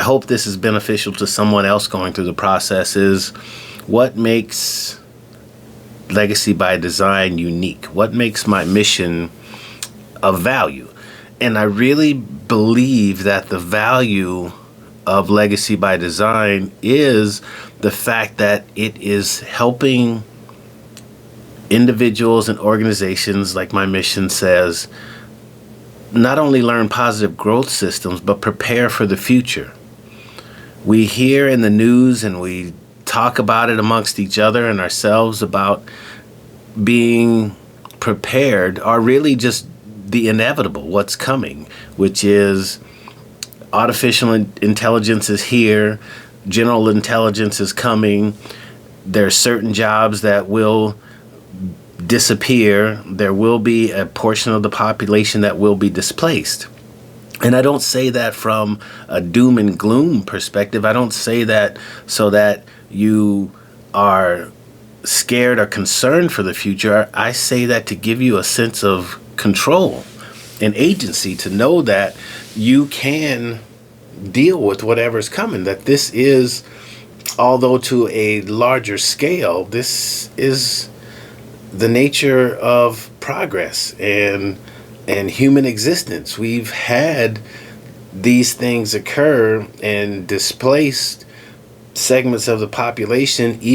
I hope this is beneficial to someone else going through the process, is what makes Legacy by Design unique? What makes my mission of value? And I really believe that the value of Legacy by Design is the fact that it is helping individuals and organizations, like my mission says, not only learn positive growth systems, but prepare for the future. We hear in the news and we talk about it amongst each other and ourselves about being prepared, or really just the inevitable, what's coming, which is artificial intelligence is here, general intelligence is coming, there are certain jobs that will disappear, there will be a portion of the population that will be displaced. And I don't say that from a doom and gloom perspective. I don't say that so that you are scared or concerned for the future. I say that to give you a sense of control and agency, to know that you can deal with whatever's coming, that this is, although to a larger scale, this is the nature of progress and human existence. We've had these things occur and displaced segments of the population,